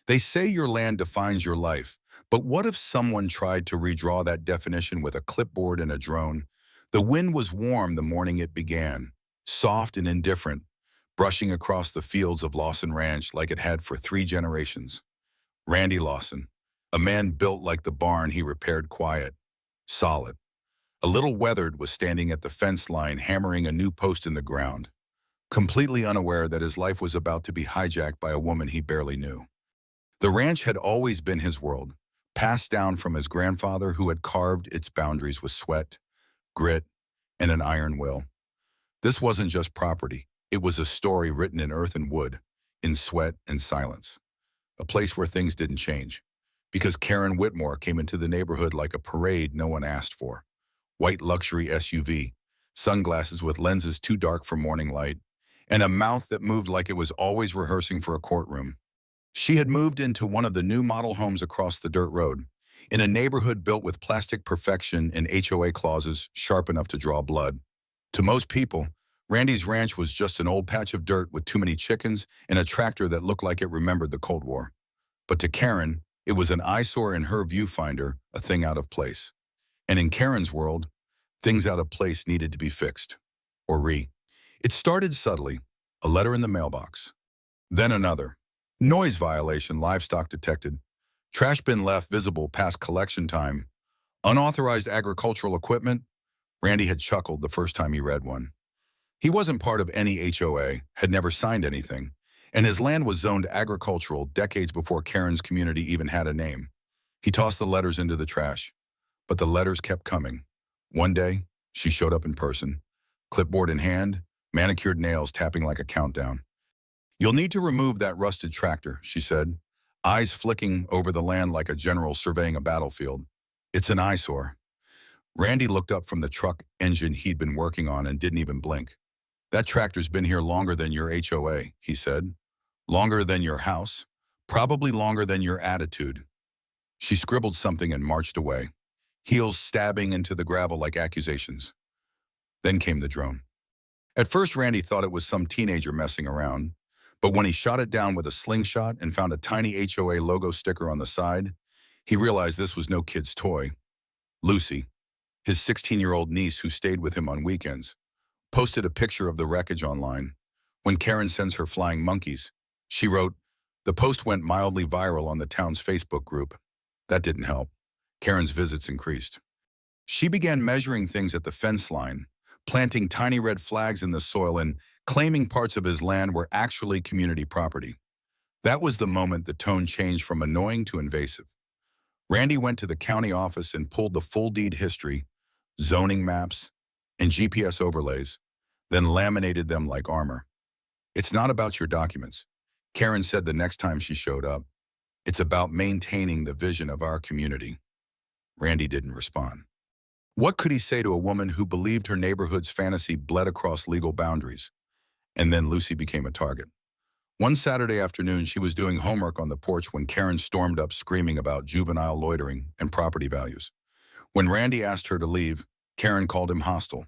They say your land defines your life, but what if someone tried to redraw that definition with a clipboard and a drone? The wind was warm the morning it began, soft and indifferent, brushing across the fields of Lawson Ranch like it had for 3 generations. Randy Lawson, a man built like the barn he repaired, quiet, solid. A little weathered, was standing at the fence line hammering a new post in the ground, completely unaware that his life was about to be hijacked by a woman he barely knew. The ranch had always been his world, passed down from his grandfather who had carved its boundaries with sweat, grit, and an iron will. This wasn't just property. It was a story written in earth and wood, in sweat and silence. A place where things didn't change. Because Karen Whitmore came into the neighborhood like a parade no one asked for. White luxury SUV, sunglasses with lenses too dark for morning light, and a mouth that moved like it was always rehearsing for a courtroom. She had moved into one of the new model homes across the dirt road, in a neighborhood built with plastic perfection and HOA clauses sharp enough to draw blood. To most people, Randy's ranch was just an old patch of dirt with too many chickens and a tractor that looked like it remembered the Cold War. But to Karen, it was an eyesore in her viewfinder, a thing out of place. And in Karen's world, things out of place needed to be fixed. It started subtly, a letter in the mailbox. Then another. Noise violation, livestock detected. Trash bin left visible past collection time. Unauthorized agricultural equipment. Randy had chuckled the first time he read one. He wasn't part of any HOA, had never signed anything, and his land was zoned agricultural decades before Karen's community even had a name. He tossed the letters into the trash, but the letters kept coming. One day, she showed up in person, clipboard in hand, manicured nails tapping like a countdown. "You'll need to remove that rusted tractor," she said, eyes flicking over the land like a general surveying a battlefield. "It's an eyesore." Randy looked up from the truck engine he'd been working on and didn't even blink. "That tractor's been here longer than your HOA," he said. "Longer than your house. Probably longer than your attitude." She scribbled something and marched away, heels stabbing into the gravel like accusations. Then came the drone. At first, Randy thought it was some teenager messing around, but when he shot it down with a slingshot and found a tiny HOA logo sticker on the side, he realized this was no kid's toy. Lucy, his 16-year-old niece who stayed with him on weekends, posted a picture of the wreckage online. When Karen sends her flying monkeys, she wrote, the post went mildly viral on the town's Facebook group. That didn't help. Karen's visits increased. She began measuring things at the fence line, planting tiny red flags in the soil and claiming parts of his land were actually community property. That was the moment the tone changed from annoying to invasive. Randy went to the county office and pulled the full deed history, zoning maps, and GPS overlays, then laminated them like armor. "It's not about your documents," Karen said the next time she showed up. "It's about maintaining the vision of our community." Randy didn't respond. What could he say to a woman who believed her neighborhood's fantasy bled across legal boundaries? And then Lucy became a target. One Saturday afternoon, she was doing homework on the porch when Karen stormed up screaming about juvenile loitering and property values. When Randy asked her to leave, Karen called him hostile.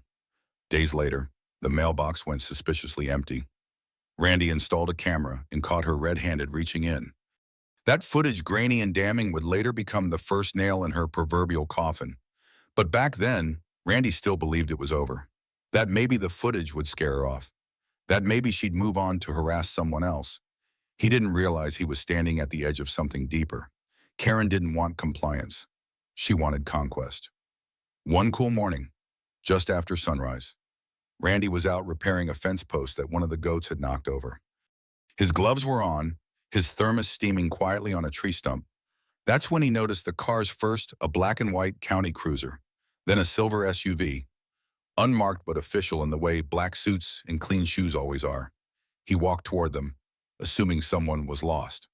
Days later, the mailbox went suspiciously empty. Randy installed a camera and caught her red-handed reaching in. That footage, grainy and damning, would later become the first nail in her proverbial coffin. But back then, Randy still believed it was over. That maybe the footage would scare her off. That maybe she'd move on to harass someone else. He didn't realize he was standing at the edge of something deeper. Karen didn't want compliance. She wanted conquest. One cool morning, just after sunrise, Randy was out repairing a fence post that one of the goats had knocked over. His gloves were on, his thermos steaming quietly on a tree stump. That's when he noticed the cars first, a black and white county cruiser, then a silver SUV, unmarked but official in the way black suits and clean shoes always are. He walked toward them, assuming someone was lost.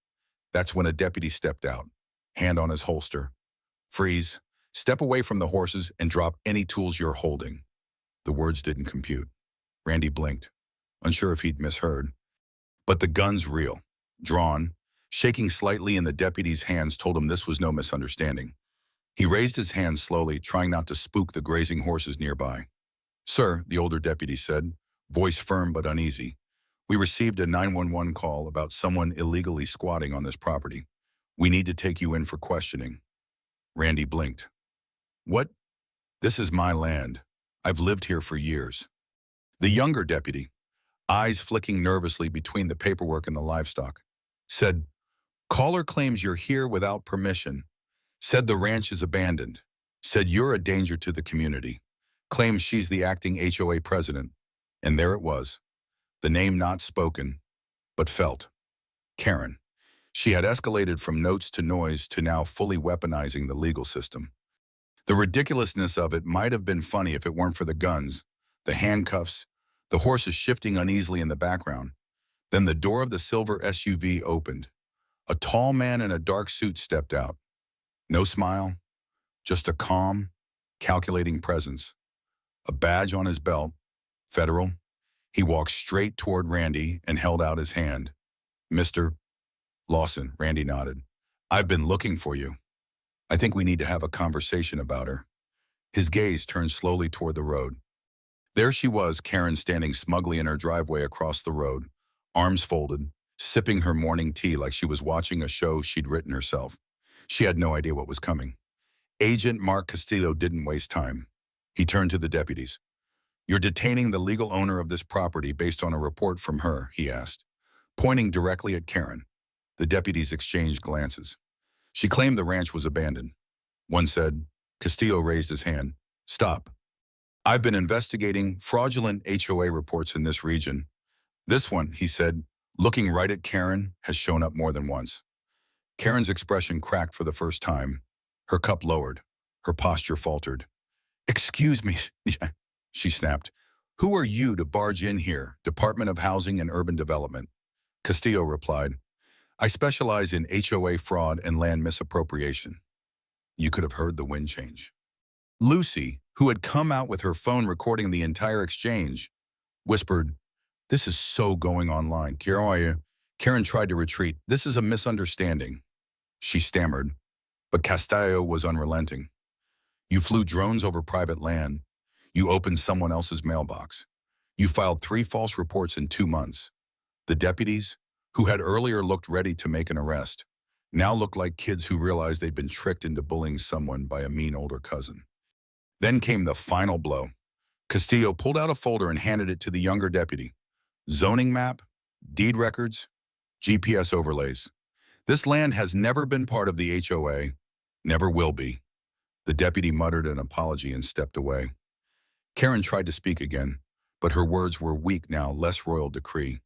That's when a deputy stepped out, hand on his holster. "Freeze, step away from the horses and drop any tools you're holding." The words didn't compute. Randy blinked, unsure if he'd misheard. But the gun's real, drawn, shaking slightly, and the deputy's hands told him this was no misunderstanding. He raised his hands slowly, trying not to spook the grazing horses nearby. "Sir," the older deputy said, voice firm but uneasy, "we received a 911 call about someone illegally squatting on this property. We need to take you in for questioning. Randy blinked. What? This is my land. I've lived here for years. The younger deputy, eyes flicking nervously between the paperwork and the livestock, said, caller claims you're here without permission. Said the ranch is abandoned. Said you're a danger to the community. Claims she's the acting HOA president. And there it was. The name not spoken, but felt. Karen. She had escalated from notes to noise to now fully weaponizing the legal system. The ridiculousness of it might have been funny if it weren't for the guns, the handcuffs, the horses shifting uneasily in the background. Then the door of the silver SUV opened. A tall man in a dark suit stepped out. No smile, just a calm, calculating presence. A badge on his belt, federal. He walked straight toward Randy and held out his hand. Mr. Lawson, Randy nodded. I've been looking for you. I think we need to have a conversation about her. His gaze turned slowly toward the road. There she was, Karen, standing smugly in her driveway across the road, arms folded, sipping her morning tea like she was watching a show she'd written herself. She had no idea what was coming. Agent Mark Castillo didn't waste time. He turned to the deputies. You're detaining the legal owner of this property based on a report from her, he asked, pointing directly at Karen. The deputies exchanged glances. She claimed the ranch was abandoned. One said. Castillo raised his hand. Stop. I've been investigating fraudulent HOA reports in this region. This one, he said, looking right at Karen, has shown up more than once. Karen's expression cracked for the first time. Her cup lowered. Her posture faltered. Excuse me, she snapped. Who are you to barge in here, Department of Housing and Urban Development? Castillo replied, I specialize in HOA fraud and land misappropriation. You could have heard the wind change. Lucy, who had come out with her phone recording the entire exchange, whispered, This is so going online. Karen tried to retreat. This is a misunderstanding. She stammered, but Castillo was unrelenting. You flew drones over private land. You opened someone else's mailbox. You filed 3 false reports in 2 months. The deputies, who had earlier looked ready to make an arrest, now looked like kids who realized they'd been tricked into bullying someone by a mean older cousin. Then came the final blow. Castillo pulled out a folder and handed it to the younger deputy. Zoning map, deed records, GPS overlays. This land has never been part of the HOA, never will be. The deputy muttered an apology and stepped away. Karen tried to speak again, but her words were weak now, less royal decree,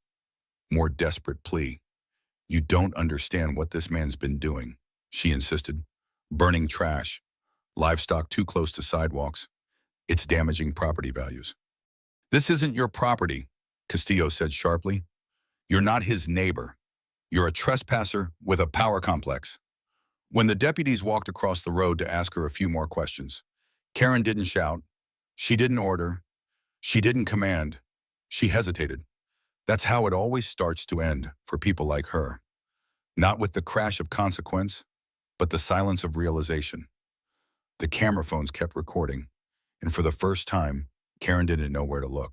more desperate plea. You don't understand what this man's been doing, she insisted. Burning trash, livestock too close to sidewalks. It's damaging property values. This isn't your property, Castillo said sharply. You're not his neighbor. You're a trespasser with a power complex. When the deputies walked across the road to ask her a few more questions, Karen didn't shout. She didn't order. She didn't command. She hesitated. That's how it always starts to end for people like her. Not with the crash of consequence, but the silence of realization. The camera phones kept recording, and for the first time, Karen didn't know where to look.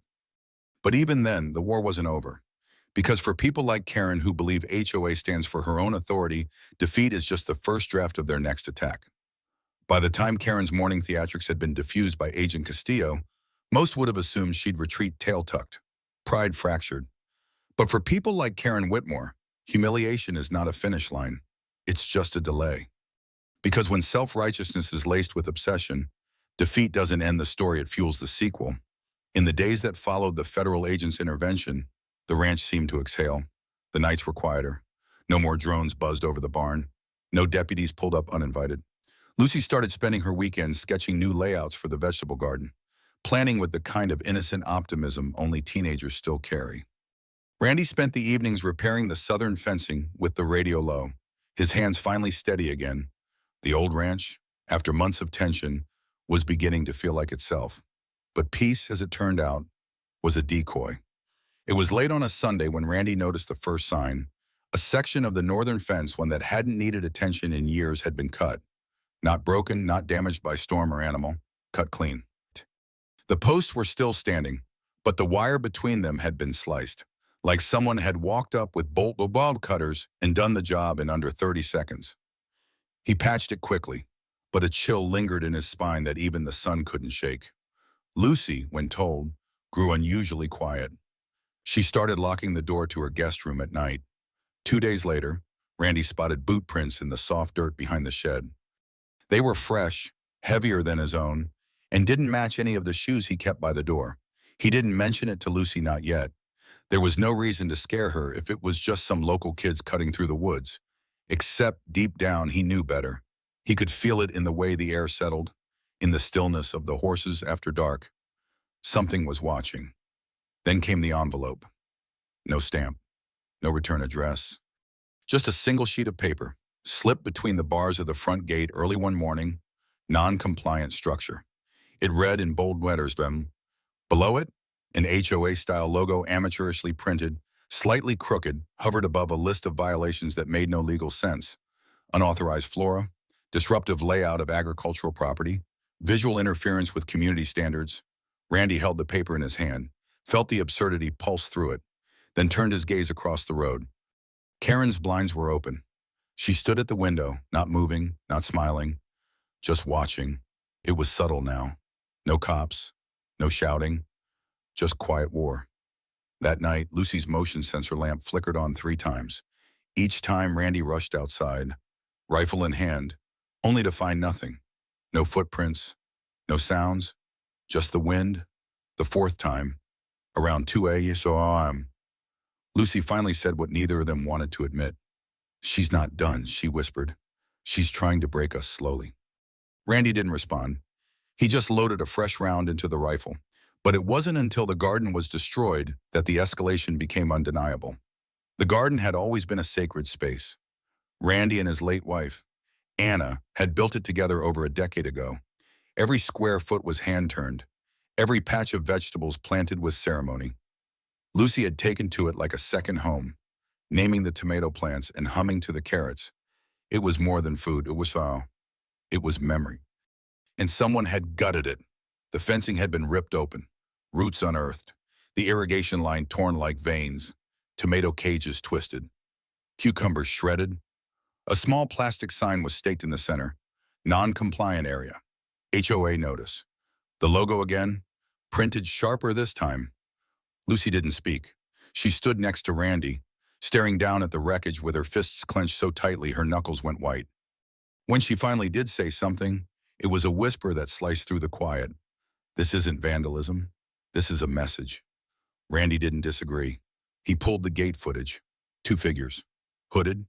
But even then, the war wasn't over. Because for people like Karen who believe HOA stands for her own authority, defeat is just the first draft of their next attack. By the time Karen's morning theatrics had been diffused by Agent Castillo, most would have assumed she'd retreat tail tucked, pride fractured. But for people like Karen Whitmore, humiliation is not a finish line. It's just a delay. Because when self-righteousness is laced with obsession, defeat doesn't end the story, it fuels the sequel. In the days that followed the federal agent's intervention, the ranch seemed to exhale. The nights were quieter. No more drones buzzed over the barn. No deputies pulled up uninvited. Lucy started spending her weekends sketching new layouts for the vegetable garden, planning with the kind of innocent optimism only teenagers still carry. Randy spent the evenings repairing the southern fencing with the radio low, his hands finally steady again. The old ranch, after months of tension, was beginning to feel like itself. But peace, as it turned out, was a decoy. It was late on a Sunday when Randy noticed the first sign. A section of the northern fence, one that hadn't needed attention in years, had been cut. Not broken, not damaged by storm or animal, cut clean. The posts were still standing, but the wire between them had been sliced, like someone had walked up with bolt cutters and done the job in under 30 seconds. He patched it quickly, but a chill lingered in his spine that even the sun couldn't shake. Lucy, when told, grew unusually quiet. She started locking the door to her guest room at night. 2 days later, Randy spotted boot prints in the soft dirt behind the shed. They were fresh, heavier than his own, and didn't match any of the shoes he kept by the door. He didn't mention it to Lucy, not yet. There was no reason to scare her if it was just some local kids cutting through the woods. Except deep down, he knew better. He could feel it in the way the air settled, in the stillness of the horses after dark. Something was watching. Then came the envelope. No stamp, no return address. Just a single sheet of paper, slipped between the bars of the front gate early one morning, non-compliant structure. It read in bold letters, below it, an HOA-style logo amateurishly printed, slightly crooked, hovered above a list of violations that made no legal sense. Unauthorized flora, disruptive layout of agricultural property, visual interference with community standards. Randy held the paper in his hand, felt the absurdity pulse through it, then turned his gaze across the road. Karen's blinds were open. She stood at the window, not moving, not smiling, just watching. It was subtle now. No cops, no shouting, just quiet war. That night, Lucy's motion sensor lamp flickered on 3 times. Each time Randy rushed outside, rifle in hand, only to find nothing. No footprints, no sounds, just the wind. The 4th time, around 2 a.m., Lucy finally said what neither of them wanted to admit. "She's not done," she whispered. "She's trying to break us slowly." Randy didn't respond. He just loaded a fresh round into the rifle. But it wasn't until the garden was destroyed that the escalation became undeniable. The garden had always been a sacred space. Randy and his late wife, Anna, had built it together over a decade ago. Every square foot was hand-turned, every patch of vegetables planted with ceremony. Lucy had taken to it like a second home, naming the tomato plants and humming to the carrots. It was more than food, it was memory. And someone had gutted it. The fencing had been ripped open, roots unearthed, the irrigation line torn like veins, tomato cages twisted, cucumbers shredded. A small plastic sign was staked in the center, non-compliant area, HOA notice. The logo again, printed sharper this time. Lucy didn't speak. She stood next to Randy, staring down at the wreckage with her fists clenched so tightly her knuckles went white. When she finally did say something, it was a whisper that sliced through the quiet. "This isn't vandalism. This is a message." Randy didn't disagree. He pulled the gate footage. 2 figures, hooded,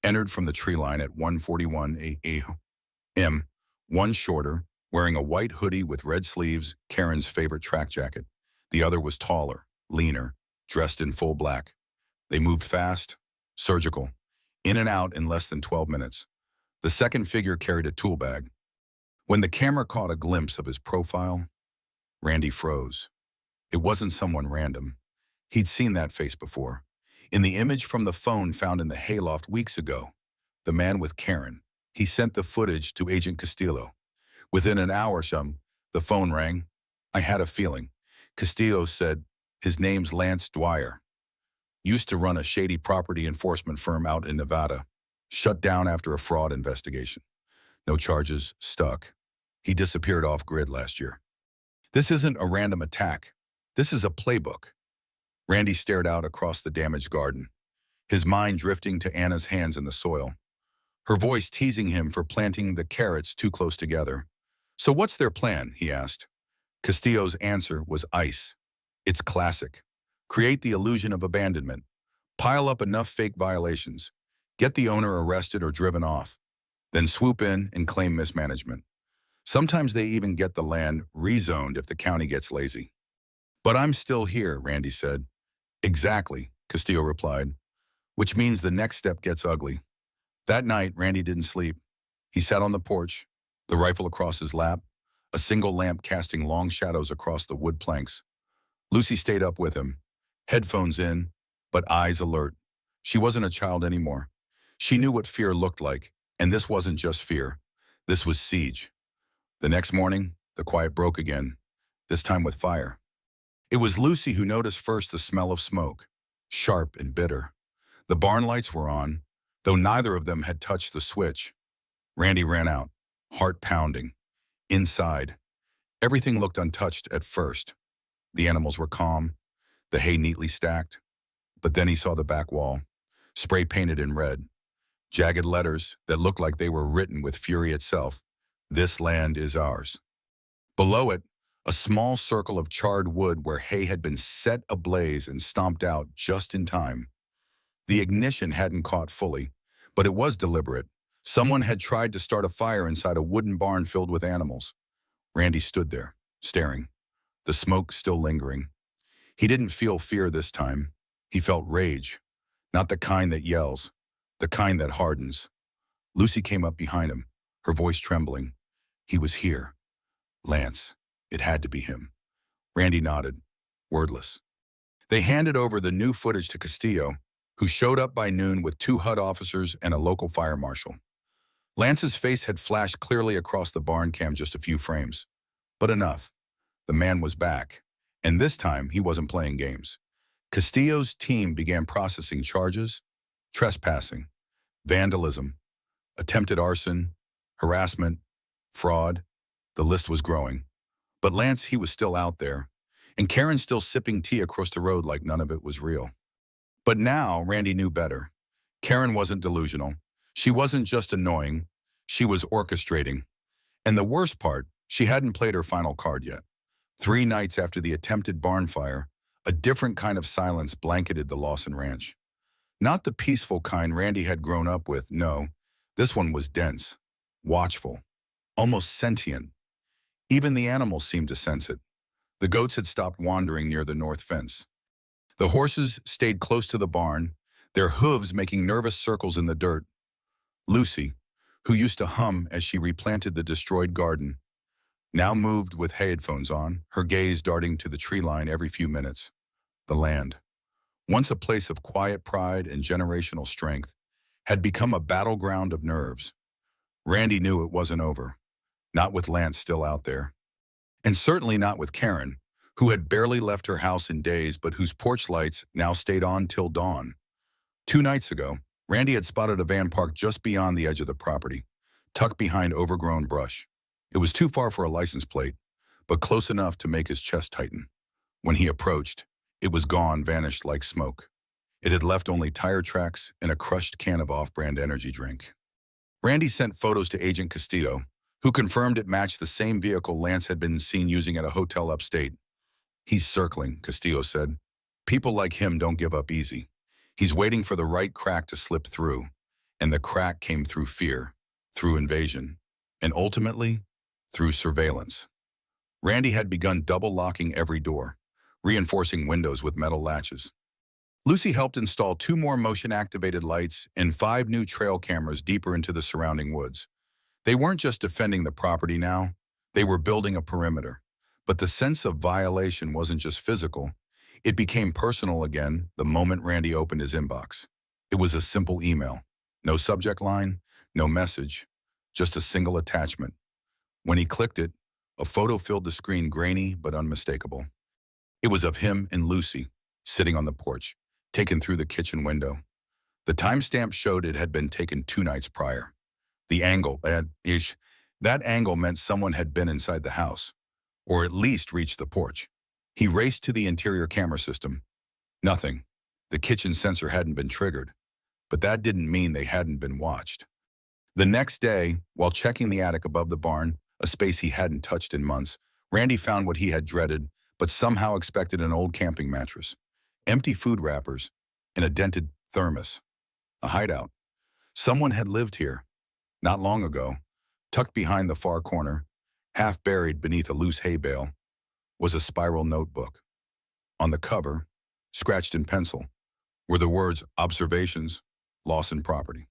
entered from the tree line at 1:41 a.m. One shorter, wearing a white hoodie with red sleeves, Karen's favorite track jacket. The other was taller, leaner, dressed in full black. They moved fast, surgical, in and out in less than 12 minutes. The second figure carried a tool bag. When the camera caught a glimpse of his profile, Randy froze. It wasn't someone random. He'd seen that face before. In the image from the phone found in the hayloft weeks ago, the man with Karen. He sent the footage to Agent Castillo. Within an hour, the phone rang. "I had a feeling." Castillo said, "His name's Lance Dwyer. Used to run a shady property enforcement firm out in Nevada. Shut down after a fraud investigation. No charges, stuck. He disappeared off-grid last year." This isn't a random attack. This is a playbook. Randy stared out across the damaged garden, his mind drifting to Anna's hands in the soil, her voice teasing him for planting the carrots too close together. "So what's their plan?" he asked. Castillo's answer was ice. It's classic. Create the illusion of abandonment. Pile up enough fake violations. Get the owner arrested or driven off. Then swoop in and claim mismanagement. Sometimes they even get the land rezoned if the county gets lazy. "But I'm still here," Randy said. "Exactly," Castillo replied, "which means the next step gets ugly." That night, Randy didn't sleep. He sat on the porch, the rifle across his lap, a single lamp casting long shadows across the wood planks. Lucy stayed up with him, headphones in, but eyes alert. She wasn't a child anymore. She knew what fear looked like, and this wasn't just fear. This was siege. The next morning, the quiet broke again, this time with fire. It was Lucy who noticed first the smell of smoke, sharp and bitter. The barn lights were on, though neither of them had touched the switch. Randy ran out, heart pounding. Inside, everything looked untouched at first. The animals were calm, the hay neatly stacked. But then he saw the back wall, spray painted in red, jagged letters that looked like they were written with fury itself. This land is ours. Below it, a small circle of charred wood where hay had been set ablaze and stomped out just in time. The ignition hadn't caught fully, but it was deliberate. Someone had tried to start a fire inside a wooden barn filled with animals. Randy stood there, staring, the smoke still lingering. He didn't feel fear this time. He felt rage, not the kind that yells, the kind that hardens. Lucy came up behind him, her voice trembling. He was here. Lance. It had to be him. Randy nodded, wordless. They handed over the new footage to Castillo, who showed up by noon with 2 HUD officers and a local fire marshal. Lance's face had flashed clearly across the barn cam just a few frames. But enough. The man was back, and this time he wasn't playing games. Castillo's team began processing charges: trespassing, vandalism, attempted arson, harassment, fraud. The list was growing. But Lance, he was still out there, and Karen still sipping tea across the road like none of it was real. But now Randy knew better. Karen wasn't delusional. She wasn't just annoying. She was orchestrating. And the worst part, she hadn't played her final card yet. 3 nights after the attempted barn fire, a different kind of silence blanketed the Lawson Ranch. Not the peaceful kind Randy had grown up with, no. This one was dense, watchful, almost sentient. Even the animals seemed to sense it. The goats had stopped wandering near the north fence. The horses stayed close to the barn, their hooves making nervous circles in the dirt. Lucy, who used to hum as she replanted the destroyed garden, now moved with headphones on, her gaze darting to the tree line every few minutes. The land, once a place of quiet pride and generational strength, had become a battleground of nerves. Randy knew it wasn't over, not with Lance still out there. And certainly not with Karen, who had barely left her house in days but whose porch lights now stayed on till dawn. 2 nights ago, Randy had spotted a van parked just beyond the edge of the property, tucked behind overgrown brush. It was too far for a license plate, but close enough to make his chest tighten. When he approached, it was gone, vanished like smoke. It had left only tire tracks and a crushed can of off-brand energy drink. Randy sent photos to Agent Castillo, who confirmed it matched the same vehicle Lance had been seen using at a hotel upstate. "He's circling," Castillo said. "People like him don't give up easy. He's waiting for the right crack to slip through." And the crack came through fear, through invasion, and ultimately, through surveillance. Randy had begun double-locking every door, reinforcing windows with metal latches. Lucy helped install 2 more motion-activated lights and 5 new trail cameras deeper into the surrounding woods. They weren't just defending the property now, they were building a perimeter. But the sense of violation wasn't just physical. It became personal again the moment Randy opened his inbox. It was a simple email. No subject line, no message, just a single attachment. When he clicked it, a photo filled the screen, grainy but unmistakable. It was of him and Lucy, sitting on the porch, taken through the kitchen window. The timestamp showed it had been taken 2 nights prior. The angle, that angle meant someone had been inside the house, or at least reached the porch. He raced to the interior camera system. Nothing. The kitchen sensor hadn't been triggered, but that didn't mean they hadn't been watched. The next day, while checking the attic above the barn, a space he hadn't touched in months, Randy found what he had dreaded, but somehow expected: an old camping mattress, empty food wrappers, and a dented thermos. A hideout. Someone had lived here, not long ago. Tucked behind the far corner, half buried beneath a loose hay bale, was a spiral notebook. On the cover, scratched in pencil, were the words "Observations, Lawson Property."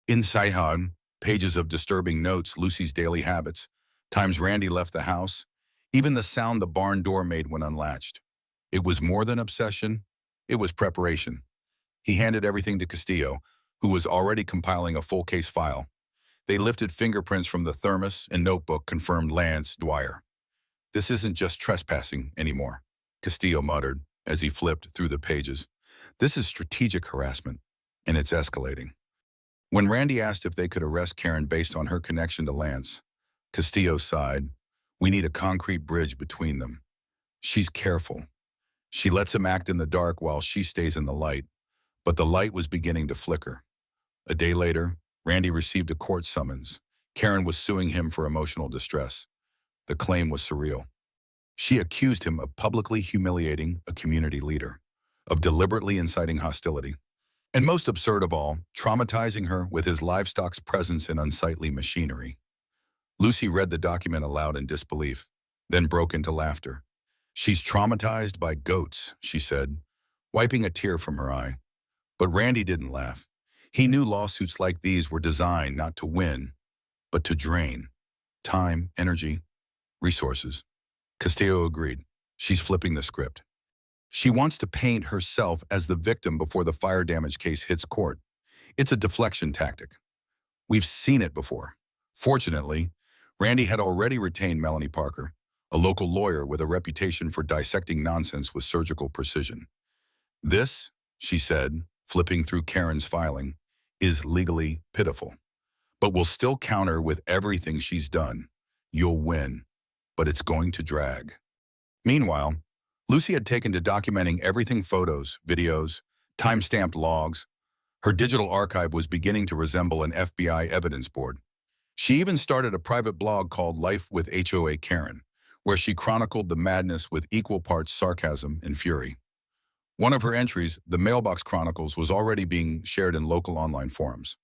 Inside, pages of disturbing notes: Lucy's daily habits, times Randy left the house, even the sound the barn door made when unlatched. It was more than obsession, it was preparation. He handed everything to Castillo, who was already compiling a full case file. They lifted fingerprints from the thermos and notebook, confirmed Lance Dwyer. "This isn't just trespassing anymore," Castillo muttered as he flipped through the pages. "This is strategic harassment, and it's escalating." When Randy asked if they could arrest Karen based on her connection to Lance, Castillo sighed. We need a concrete bridge between them. She's careful. She lets him act in the dark while she stays in the light, but the light was beginning to flicker. A day later, Randy received a court summons. Karen was suing him for emotional distress. The claim was surreal. She accused him of publicly humiliating a community leader, of deliberately inciting hostility, and most absurd of all, traumatizing her with his livestock's presence in unsightly machinery. Lucy read the document aloud in disbelief, then broke into laughter. She's traumatized by goats, she said, wiping a tear from her eye. But Randy didn't laugh. He knew lawsuits like these were designed not to win, but to drain. Time, energy, resources. Castillo agreed. She's flipping the script. She wants to paint herself as the victim before the fire damage case hits court. It's a deflection tactic. We've seen it before. Fortunately, Randy had already retained Melanie Parker, a local lawyer with a reputation for dissecting nonsense with surgical precision. This, she said, flipping through Karen's filing, is legally pitiful. But we'll still counter with everything she's done. You'll win, but it's going to drag. Meanwhile, Lucy had taken to documenting everything: photos, videos, time-stamped logs. Her digital archive was beginning to resemble an FBI evidence board. She even started a private blog called Life with HOA Karen, where she chronicled the madness with equal parts sarcasm and fury. One of her entries, the Mailbox Chronicles, was already being shared in local online forums.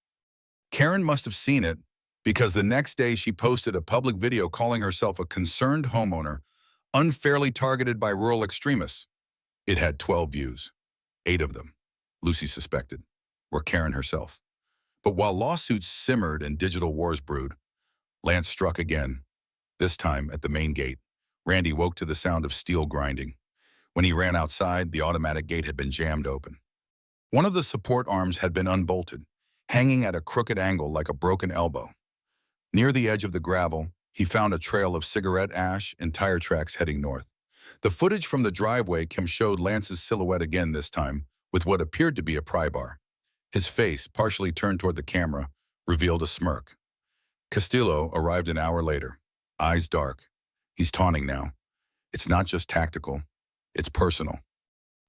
Karen must have seen it because the next day she posted a public video calling herself a concerned homeowner unfairly targeted by rural extremists. It had 12 views. 8 of them, Lucy suspected, were Karen herself. But while lawsuits simmered and digital wars brewed, Lance struck again. This time at the main gate, Randy woke to the sound of steel grinding. When he ran outside, the automatic gate had been jammed open. One of the support arms had been unbolted, hanging at a crooked angle like a broken elbow. Near the edge of the gravel, he found a trail of cigarette ash and tire tracks heading north. The footage from the driveway cam showed Lance's silhouette again this time, with what appeared to be a pry bar. His face, partially turned toward the camera, revealed a smirk. Castillo arrived an hour later, eyes dark. He's taunting now. It's not just tactical, it's personal.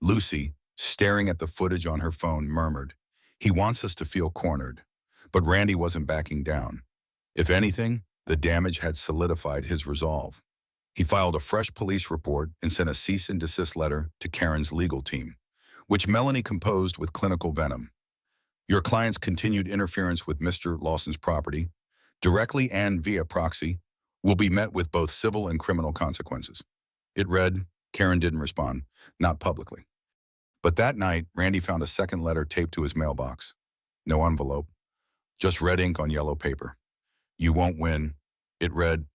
Lucy, staring at the footage on her phone, murmured, "He wants us to feel cornered." But Randy wasn't backing down. If anything, the damage had solidified his resolve. He filed a fresh police report and sent a cease and desist letter to Karen's legal team, which Melanie composed with clinical venom. Your client's continued interference with Mr. Lawson's property, directly and via proxy, will be met with both civil and criminal consequences. It read. Karen didn't respond, not publicly. But that night, Randy found a second letter taped to his mailbox. No envelope, just red ink on yellow paper. You won't win. It read,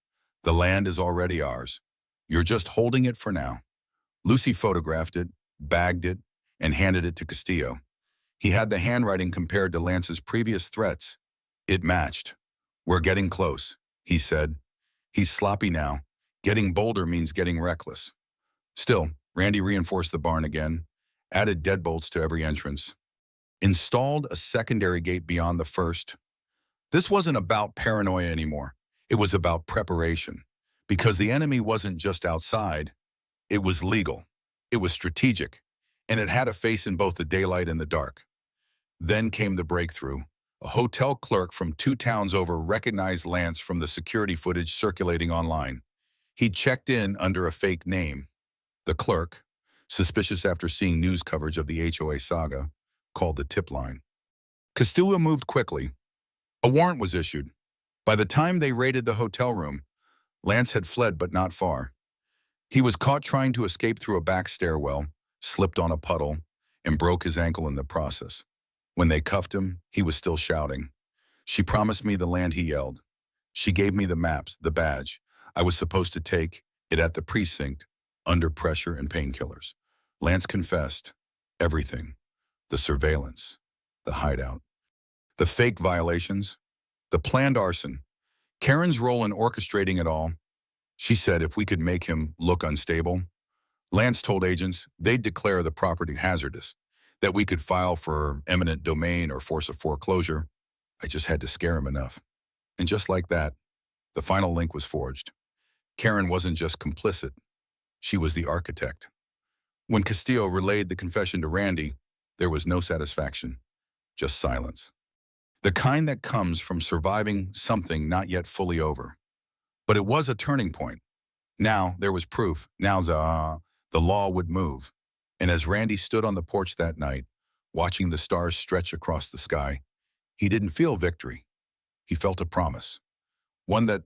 the land is already ours. You're just holding it for now. Lucy photographed it, bagged it, and handed it to Castillo. He had the handwriting compared to Lance's previous threats. It matched. We're getting close, he said. He's sloppy now. Getting bolder means getting reckless. Still, Randy reinforced the barn again, added deadbolts to every entrance, installed a secondary gate beyond the first. This wasn't about paranoia anymore. It was about preparation, because the enemy wasn't just outside. It was legal. It was strategic, and it had a face in both the daylight and the dark. Then came the breakthrough. A hotel clerk from 2 towns over recognized Lance from the security footage circulating online. He'd checked in under a fake name. The clerk, suspicious after seeing news coverage of the HOA saga, called the tip line. Castillo moved quickly. A warrant was issued. By the time they raided the hotel room, Lance had fled but not far. He was caught trying to escape through a back stairwell, slipped on a puddle, and broke his ankle in the process. When they cuffed him, he was still shouting. She promised me the land, he yelled. She gave me the maps, the badge. I was supposed to take it at the precinct, under pressure and painkillers. Lance confessed everything. The surveillance, the hideout, the fake violations, the planned arson, Karen's role in orchestrating it all. She said if we could make him look unstable, Lance told agents they'd declare the property hazardous, that we could file for eminent domain or force a foreclosure. I just had to scare him enough. And just like that, the final link was forged. Karen wasn't just complicit, she was the architect. When Castillo relayed the confession to Randy, there was no satisfaction, just silence. The kind that comes from surviving something not yet fully over. But it was a turning point. Now there was proof. Now the law would move. And as Randy stood on the porch that night, watching the stars stretch across the sky, he didn't feel victory. He felt a promise. One that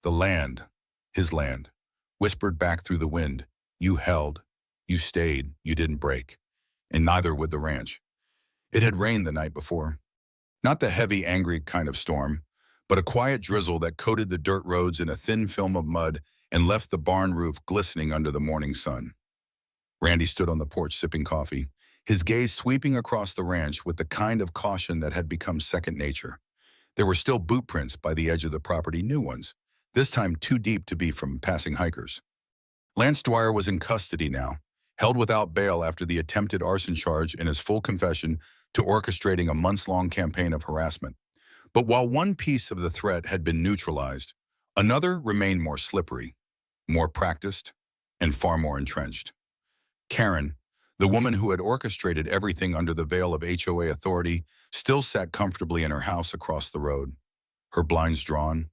the land, his land, whispered back through the wind. You held, you stayed, you didn't break. And neither would the ranch. It had rained the night before. Not the heavy, angry kind of storm, but a quiet drizzle that coated the dirt roads in a thin film of mud and left the barn roof glistening under the morning sun. Randy stood on the porch sipping coffee, his gaze sweeping across the ranch with the kind of caution that had become second nature. There were still boot prints by the edge of the property, new ones, this time too deep to be from passing hikers. Lance Dwyer was in custody now, held without bail after the attempted arson charge and his full confession to orchestrating a months-long campaign of harassment. But while one piece of the threat had been neutralized, another remained more slippery, more practiced, and far more entrenched. Karen, the woman who had orchestrated everything under the veil of HOA authority, still sat comfortably in her house across the road, her blinds drawn,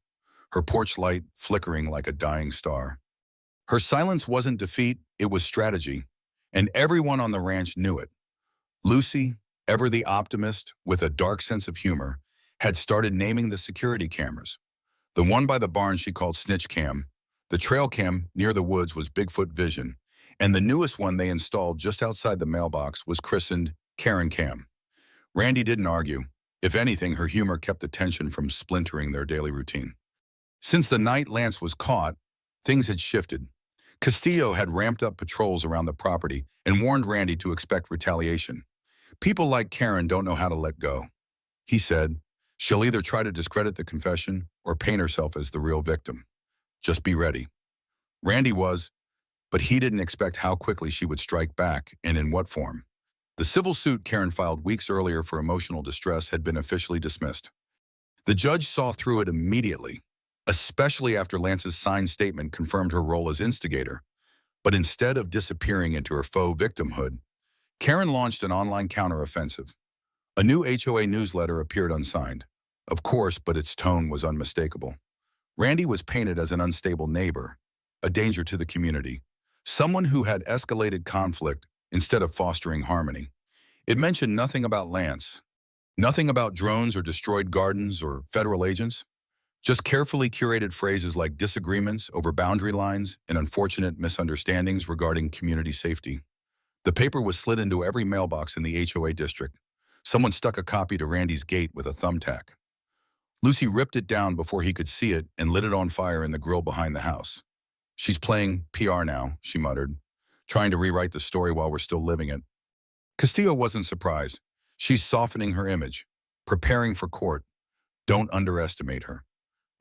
her porch light flickering like a dying star. Her silence wasn't defeat, it was strategy, and everyone on the ranch knew it. Lucy, ever the optimist with a dark sense of humor, had started naming the security cameras. The one by the barn she called Snitch Cam, the trail cam near the woods was Bigfoot Vision, and the newest one they installed just outside the mailbox was christened Karen Cam. Randy didn't argue. If anything, her humor kept the tension from splintering their daily routine. Since the night Lance was caught, things had shifted. Castillo had ramped up patrols around the property and warned Randy to expect retaliation. People like Karen don't know how to let go. He said, she'll either try to discredit the confession or paint herself as the real victim. Just be ready. Randy was, but he didn't expect how quickly she would strike back and in what form. The civil suit Karen filed weeks earlier for emotional distress had been officially dismissed. The judge saw through it immediately, especially after Lance's signed statement confirmed her role as instigator. But instead of disappearing into her faux victimhood, Karen launched an online counteroffensive. A new HOA newsletter appeared unsigned. Of course, but its tone was unmistakable. Randy was painted as an unstable neighbor, a danger to the community, someone who had escalated conflict instead of fostering harmony. It mentioned nothing about Lance, nothing about drones or destroyed gardens or federal agents, just carefully curated phrases like disagreements over boundary lines and unfortunate misunderstandings regarding community safety. The paper was slid into every mailbox in the HOA district. Someone stuck a copy to Randy's gate with a thumbtack. Lucy ripped it down before he could see it and lit it on fire in the grill behind the house. She's playing PR now, she muttered, trying to rewrite the story while we're still living it. Castillo wasn't surprised. She's softening her image, preparing for court. Don't underestimate her.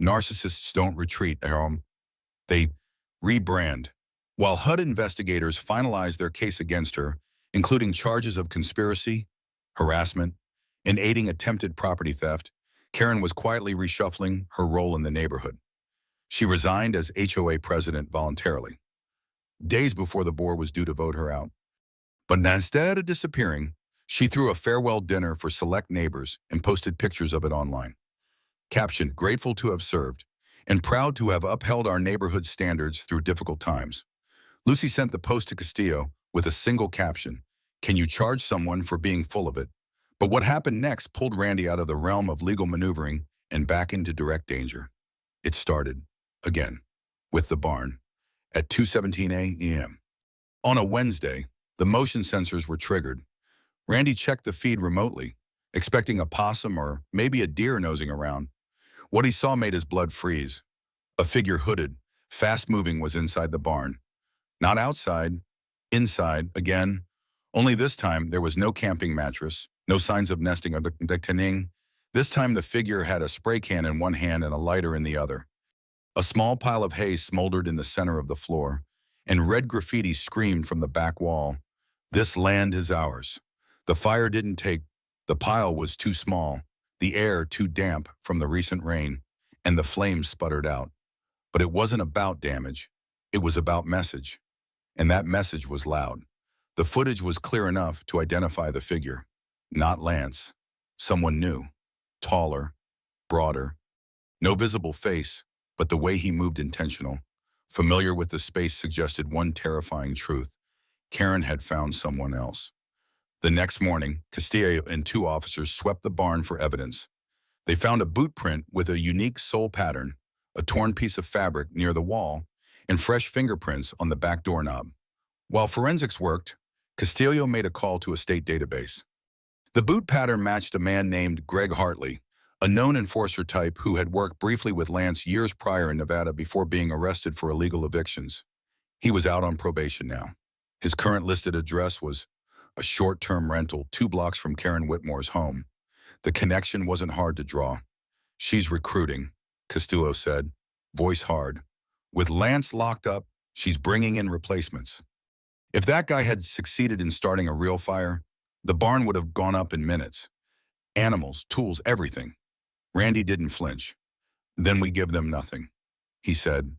Narcissists don't retreat, they rebrand. While HUD investigators finalized their case against her, including charges of conspiracy, harassment, and aiding attempted property theft, Karen was quietly reshuffling her role in the neighborhood. She resigned as HOA president voluntarily, days before the board was due to vote her out. But instead of disappearing, she threw a farewell dinner for select neighbors and posted pictures of it online. Captioned, grateful to have served, and proud to have upheld our neighborhood standards through difficult times. Lucy sent the post to Castillo with a single caption, can you charge someone for being full of it? But what happened next pulled Randy out of the realm of legal maneuvering and back into direct danger. It started, again, with the barn, at 2:17 a.m. On a Wednesday, the motion sensors were triggered. Randy checked the feed remotely, expecting a possum or maybe a deer nosing around. What he saw made his blood freeze. A figure hooded, fast-moving was inside the barn. Not outside, inside, again. Only this time, there was no camping mattress, no signs of nesting or decaying. This time, the figure had a spray can in one hand and a lighter in the other. A small pile of hay smoldered in the center of the floor, and red graffiti screamed from the back wall. This land is ours. The fire didn't take. The pile was too small. the air too damp from the recent rain, and the flames sputtered out. But it wasn't about damage. It was about message. And that message was loud. The footage was clear enough to identify the figure. Not Lance. Someone new. Taller. Broader. No visible face, but the way he moved intentional. Familiar with the space suggested one terrifying truth. Karen had found someone else. The next morning, Castillo and two officers swept the barn for evidence. They found a boot print with a unique sole pattern, a torn piece of fabric near the wall, and fresh fingerprints on the back doorknob. While forensics worked, Castillo made a call to a state database. The boot pattern matched a man named Greg Hartley, a known enforcer type who had worked briefly with Lance years prior in Nevada before being arrested for illegal evictions. He was out on probation now. His current listed address was a short-term rental 2 blocks from Karen Whitmore's home. The connection wasn't hard to draw. She's recruiting, Castillo said, voice hard. With Lance locked up, she's bringing in replacements. If that guy had succeeded in starting a real fire, the barn would have gone up in minutes. Animals, tools, everything. Randy didn't flinch. Then we give them nothing, he said.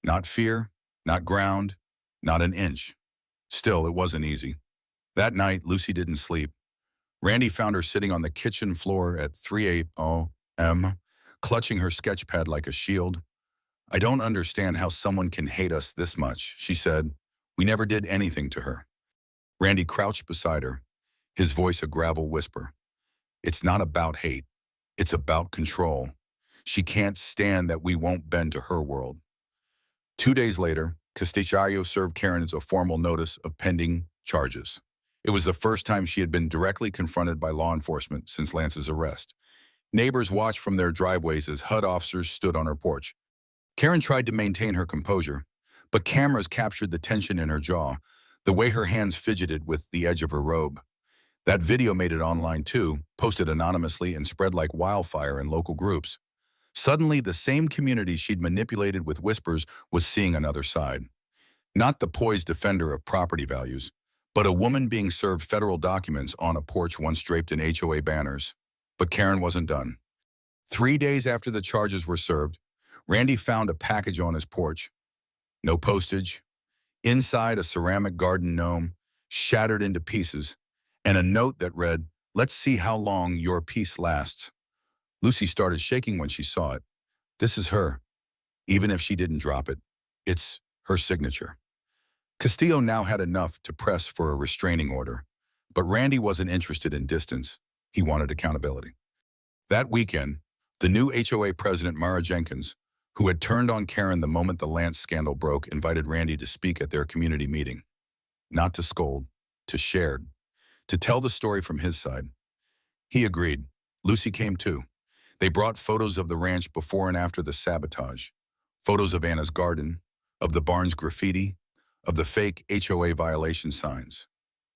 Not fear, not ground, not an inch. Still, it wasn't easy. That night, Lucy didn't sleep. Randy found her sitting on the kitchen floor at 3:80 a.m., clutching her sketch pad like a shield. I don't understand how someone can hate us this much, she said. We never did anything to her. Randy crouched beside her, his voice a gravel whisper. It's not about hate. It's about control. She can't stand that we won't bend to her world. 2 days later, Castillo served Karen a formal notice of pending charges. It was the first time she had been directly confronted by law enforcement since Lance's arrest. Neighbors watched from their driveways as HUD officers stood on her porch. Karen tried to maintain her composure, but cameras captured the tension in her jaw, the way her hands fidgeted with the edge of her robe. That video made it online too, posted anonymously and spread like wildfire in local groups. Suddenly, the same community she'd manipulated with whispers was seeing another side. Not the poised defender of property values, but a woman being served federal documents on a porch once draped in HOA banners. But Karen wasn't done. 3 days after the charges were served, Randy found a package on his porch. No postage. Inside, a ceramic garden gnome, shattered into pieces, and a note that read, "Let's see how long your peace lasts." Lucy started shaking when she saw it. This is her. Even if she didn't drop it, it's her signature. Castillo now had enough to press for a restraining order, but Randy wasn't interested in distance. He wanted accountability. That weekend, the new HOA president, Mara Jenkins, who had turned on Karen the moment the Lance scandal broke, invited Randy to speak at their community meeting. Not to scold, to share, to tell the story from his side. He agreed. Lucy came too. They brought photos of the ranch before and after the sabotage, photos of Anna's garden, of the barn's graffiti, of the fake HOA violation signs.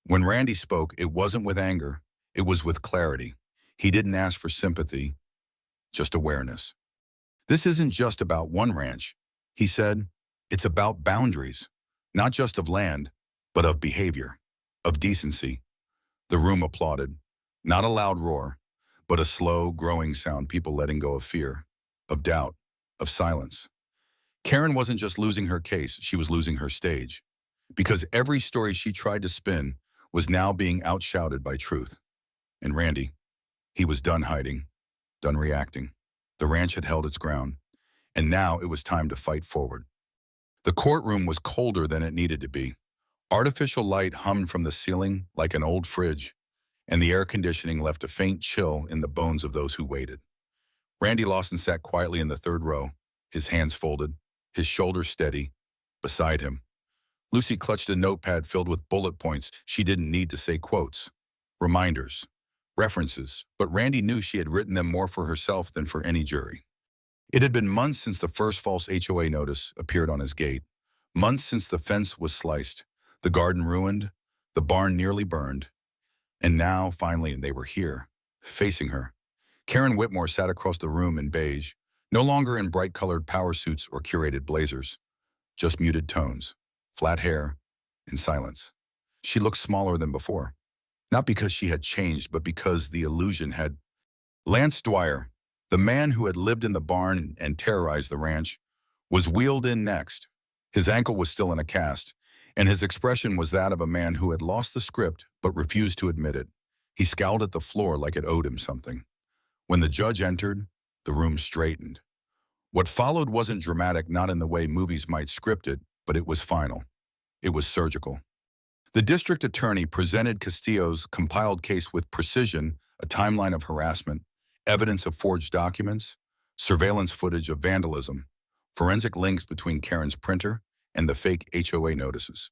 When Randy spoke, it wasn't with anger, it was with clarity. He didn't ask for sympathy, just awareness. This isn't just about one ranch, he said. It's about boundaries, not just of land, but of behavior, of decency. The room applauded, not a loud roar, but a slow, growing sound, people letting go of fear, of doubt, of silence. Karen wasn't just losing her case, she was losing her stage. Because every story she tried to spin was now being outshouted by truth. And Randy, he was done hiding, done reacting. The ranch had held its ground, and now it was time to fight forward. The courtroom was colder than it needed to be. Artificial light hummed from the ceiling like an old fridge, and the air conditioning left a faint chill in the bones of those who waited. Randy Lawson sat quietly in the third row, his hands folded, his shoulders steady. Beside him, Lucy clutched a notepad filled with bullet points she didn't need to say, quotes, reminders, references, but Randy knew she had written them more for herself than for any jury. It had been months since the first false HOA notice appeared on his gate, months since the fence was sliced, the garden ruined, the barn nearly burned, and now, finally, they were here, facing her. Karen Whitmore sat across the room in beige, no longer in bright-colored power suits or curated blazers, just muted tones, flat hair, and silence. She looked smaller than before, not because she had changed, but because the illusion had Lance Dwyer, the man who had lived in the barn and terrorized the ranch, was wheeled in next. His ankle was still in a cast, and his expression was that of a man who had lost the script but refused to admit it. He scowled at the floor like it owed him something. When the judge entered, the room straightened. What followed wasn't dramatic, not in the way movies might script it, but it was final. It was surgical. The district attorney presented Castillo's compiled case with precision, a timeline of harassment, evidence of forged documents, surveillance footage of vandalism, forensic links between Karen's printer and the fake HOA notices,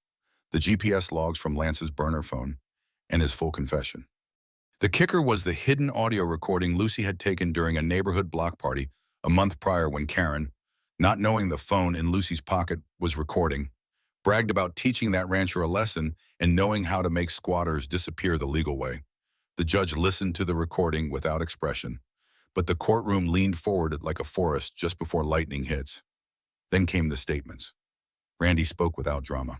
the GPS logs from Lance's burner phone, and his full confession. The kicker was the hidden audio recording Lucy had taken during a neighborhood block party a month prior when Karen, not knowing the phone in Lucy's pocket was recording, bragged about teaching that rancher a lesson and knowing how to make squatters disappear the legal way. The judge listened to the recording without expression, but the courtroom leaned forward like a forest just before lightning hits. Then came the statements. Randy spoke without drama.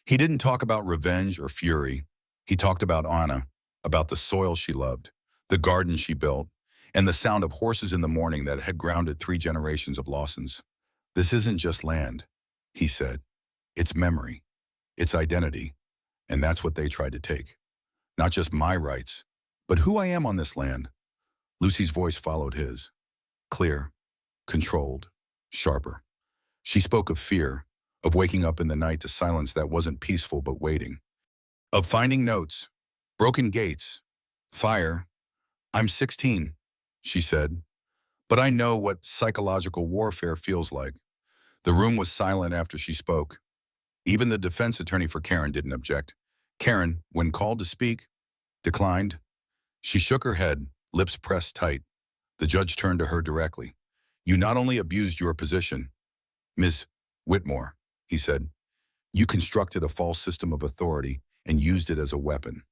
He didn't talk about revenge or fury. He talked about Anna, about the soil she loved, the garden she built, and the sound of horses in the morning that had grounded 3 generations of Lawsons. This isn't just land, he said. It's memory, it's identity, and that's what they tried to take. Not just my rights, but who I am on this land. Lucy's voice followed his. Clear, controlled, sharper. She spoke of fear, of waking up in the night to silence that wasn't peaceful but waiting. Of finding notes, broken gates, fire. I'm 16, she said, but I know what psychological warfare feels like. The room was silent after she spoke. Even the defense attorney for Karen didn't object. Karen, when called to speak, declined. She shook her head, lips pressed tight. The judge turned to her directly. You not only abused your position, Ms. Whitmore, he said, you constructed a false system of authority and used it as a weapon.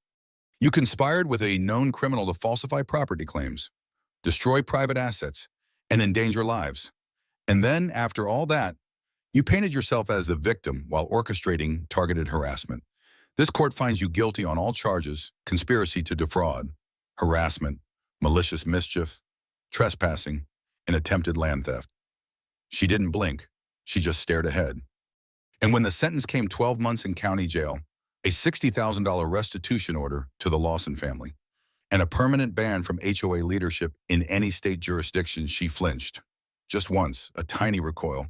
You conspired with a known criminal to falsify property claims, destroy private assets, and endanger lives. And then, after all that, you painted yourself as the victim while orchestrating targeted harassment. This court finds you guilty on all charges: conspiracy to defraud, harassment, malicious mischief, trespassing, and attempted land theft. She didn't blink. She just stared ahead. And when the sentence came, 12 months in county jail, a $60,000 restitution order to the Lawson family, and a permanent ban from HOA leadership in any state jurisdiction, she flinched. Just once, a tiny recoil,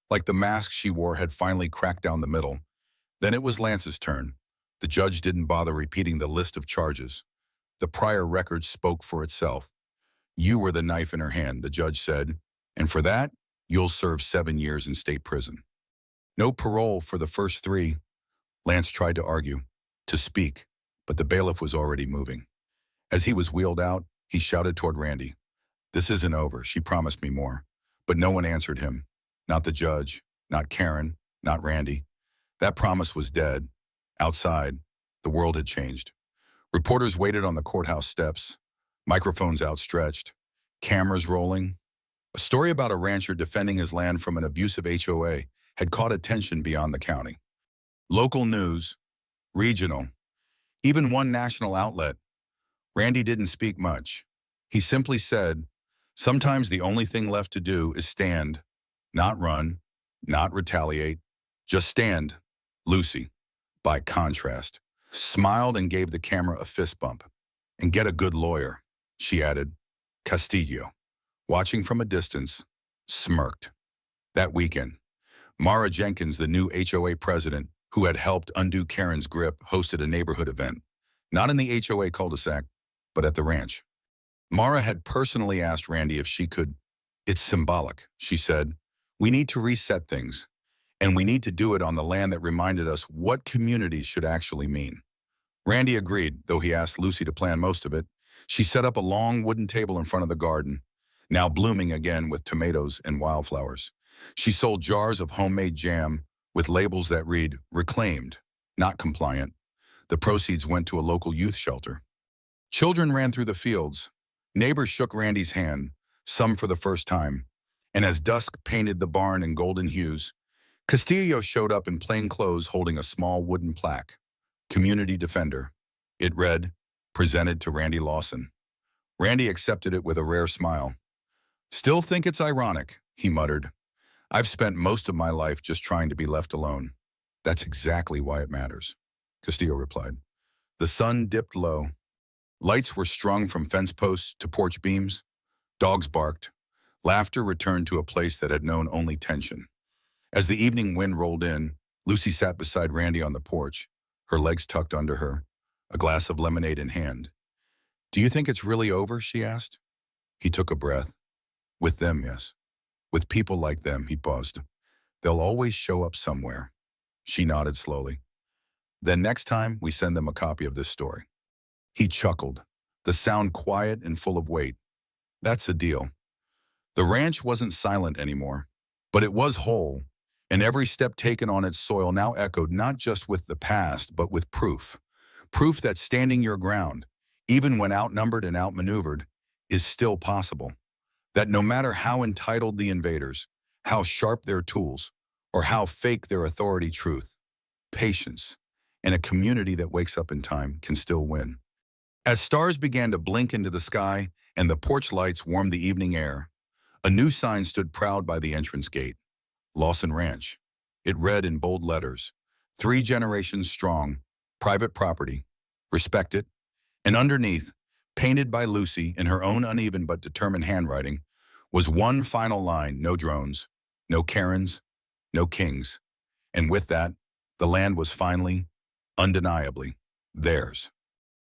like the mask she wore had finally cracked down the middle. Then it was Lance's turn. The judge didn't bother repeating the list of charges. The prior record spoke for itself. You were the knife in her hand, the judge said, and for that, you'll serve 7 years in state prison. No parole for the first 3. Lance tried to argue, to speak, but the bailiff was already moving. As he was wheeled out, he shouted toward Randy. This isn't over, she promised me more. But no one answered him. Not the judge, not Karen, not Randy. That promise was dead. Outside, the world had changed. Reporters waited on the courthouse steps, microphones outstretched, cameras rolling. A story about a rancher defending his land from an abusive HOA had caught attention beyond the county. Local news, regional, even one national outlet. Randy didn't speak much. He simply said, sometimes the only thing left to do is stand, not run, not retaliate, just stand. Lucy, by contrast, smiled and gave the camera a fist bump. And get a good lawyer, she added. Castillo, watching from a distance, smirked. That weekend, Mara Jenkins, the new HOA president, who had helped undo Karen's grip, hosted a neighborhood event. Not in the HOA cul-de-sac, but at the ranch. Mara had personally asked Randy if she could. It's symbolic, she said. We need to reset things, and we need to do it on the land that reminded us what communities should actually mean. Randy agreed, though he asked Lucy to plan most of it. She set up a long wooden table in front of the garden, now blooming again with tomatoes and wildflowers. She sold jars of homemade jam with labels that read, reclaimed, not compliant. The proceeds went to a local youth shelter. Children ran through the fields. Neighbors shook Randy's hand, some for the first time. And as dusk painted the barn in golden hues, Castillo showed up in plain clothes holding a small wooden plaque. Community Defender. It read, presented to Randy Lawson. Randy accepted it with a rare smile. Still think it's ironic, he muttered. I've spent most of my life just trying to be left alone. That's exactly why it matters, Castillo replied. The sun dipped low. Lights were strung from fence posts to porch beams. Dogs barked. Laughter returned to a place that had known only tension. As the evening wind rolled in, Lucy sat beside Randy on the porch, her legs tucked under her, a glass of lemonade in hand. Do you think it's really over? She asked. He took a breath. With them, yes. With people like them, he paused. They'll always show up somewhere. She nodded slowly. Then next time, we send them a copy of this story. He chuckled, the sound quiet and full of weight. That's a deal. The ranch wasn't silent anymore, but it was whole, and every step taken on its soil now echoed not just with the past, but with proof. Proof that standing your ground, even when outnumbered and outmaneuvered, is still possible. That no matter how entitled the invaders, how sharp their tools, or how fake their authority truth, patience, and a community that wakes up in time can still win. As stars began to blink into the sky and the porch lights warmed the evening air, a new sign stood proud by the entrance gate. Lawson Ranch. It read in bold letters, 3 generations strong, private property, respect it, and underneath, painted by Lucy in her own uneven but determined handwriting, was one final line: no drones, no Karens, no kings. And with that, the land was finally, undeniably, theirs.